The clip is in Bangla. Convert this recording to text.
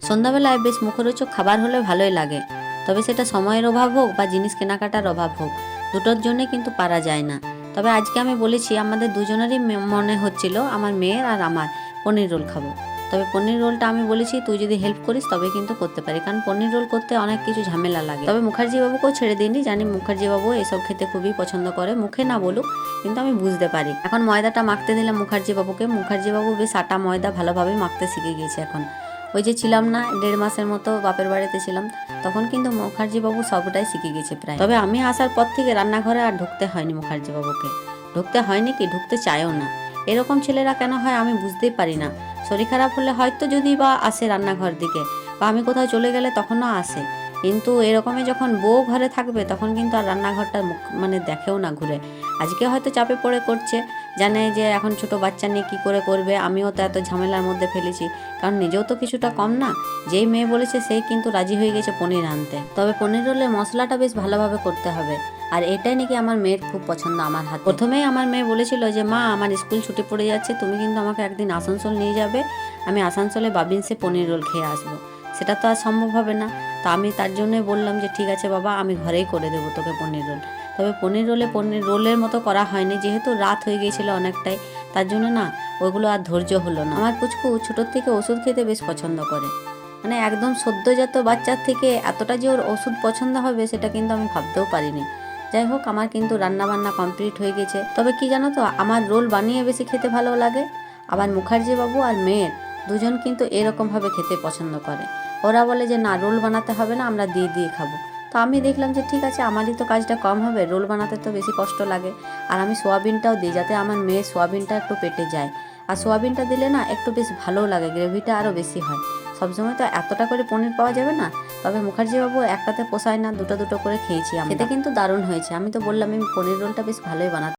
সন্ধ্যাবেলায় বেশ মুখরোচক খাবার হলে ভালোই লাগে, তবে সেটা সময়ের অভাব হোক বা জিনিস কেনাকাটার অভাব হোক, দুটোর জন্যে কিন্তু পারা যায় না। তবে আজকে আমি বলেছি আমাদের দুজনেরই মনে হচ্ছিল, আমার মেয়ের আর আমার, পনির রোল খাবো। তবে পনির রোলটা আমি বলেছি তুই যদি হেল্প করিস তবে কিন্তু করতে পারি, কারণ পনির রোল করতে অনেক কিছু ঝামেলা লাগে। তবে মুখার্জি বাবুকেও ছেড়ে দিইনি, জানি মুখার্জি বাবু এসব খেতে খুবই পছন্দ করে, মুখে না বলুক কিন্তু আমি বুঝতে পারি। এখন ময়দাটা মাখতে দিলাম মুখার্জি বাবুকে। মুখার্জি বাবু বেশ আটা ময়দা ভালোভাবে মাখতে শিখে গিয়েছে এখন। ওই যে ছিলাম না 1.5 মাসের মতো বাপের বাড়িতে ছিলাম, তখন কিন্তু মুখার্জি বাবু সবটাই শিখে গেছে প্রায়। তবে আমি আসার পর থেকে রান্নাঘরে আর ঢুকতে হয়নি মুখার্জি বাবুকে, ঢুকতে হয়নি কি ঢুকতে চায়ও না। এরকম ছেলেরা কেন হয় আমি বুঝতেই পারি না। শরীর খারাপ হলে হয়তো যদি বা আসে রান্নাঘর দিকে, বা আমি কোথাও চলে গেলে তখনও আসে, কিন্তু এরকমই যখন বউ ঘরে থাকবে তখন কিন্তু আর রান্নাঘরটা মানে দেখেও না ঘুরে। আজকে হয়তো চাপে পড়ে করছে, জানে যে এখন ছোট বাচ্চা নিয়ে কী করে করবে, আমিও তো এত ঝামেলার মধ্যে ফেলেছি, কারণ নিজেও তো কিছুটা কম না। যেই মেয়ে বলেছে সেই কিন্তু রাজি হয়ে গেছে পনির আনতে। তবে পনির রোলে মশলাটা বেশ ভালোভাবে করতে হবে, আর এটাই নাকি আমার মেয়ের খুব পছন্দ আমার হাত। প্রথমেই আমার মেয়ে বলেছিল যে মা আমার স্কুল ছুটি পড়ে যাচ্ছে, তুমি কিন্তু আমাকে একদিন আসানসোল নিয়ে যাবে, আমি আসানসোলে বাবিনসে পনির রোল খেয়ে আসবো। সেটা তো আর সম্ভব হবে না, তো আমি তার জন্যই বললাম যে ঠিক আছে বাবা, আমি ঘরেই করে দেবো তোকে পনির রোল। তবে পনির রোলের মতো করা হয়নি, যেহেতু রাত হয়ে গিয়েছিল অনেকটাই, তার জন্য না ওইগুলো আর ধৈর্য হলো না। আমার পুচকু ছোটোর থেকে ওষুধ খেতে বেশ পছন্দ করে, মানে একদম সদ্যজাত বাচ্চার থেকে এতটা যে ওর ওষুধ পছন্দ হবে সেটা কিন্তু আমি ভাবতেও পারিনি। যাই হোক, আমার কিন্তু রান্না বান্না কমপ্লিট হয়ে গেছে। তবে কি জানো তো, আমার রোল বানিয়ে বেশি খেতে ভালো লাগে, আবার মুখার্জি বাবু আর মেয়ের দুজন কিন্তু এরকমভাবে খেতে পছন্দ করে। ওরা বলে যে না, রোল বানাতে হবে না, আমরা দিয়ে দিয়ে খাবো। তো আমি দেখলাম যে ঠিক আছে, আমারই তো কাজটা কম হবে, রোল বানাতে তো বেশি কষ্ট লাগে। আর আমি সোয়াবিনটাও দিই, যাতে আমার মেয়ে সোয়াবিনটা একটু পেটে যায়। আর সোয়াবিনটা দিলে না একটু বেশ ভালোও লাগে, গ্রেভিটা আরও বেশি হয়। সবসময় তো এতটা করে পনির পাওয়া যাবে না, তবে মুখার্জি বাবু একটাতে পোষায় না, দুটো দুটো করে খেয়েছি আমরা। খেতে কিন্তু দারুণ হয়েছে। আমি তো বললাম আমি পনির রোলটা বেশ ভালোই বানাতে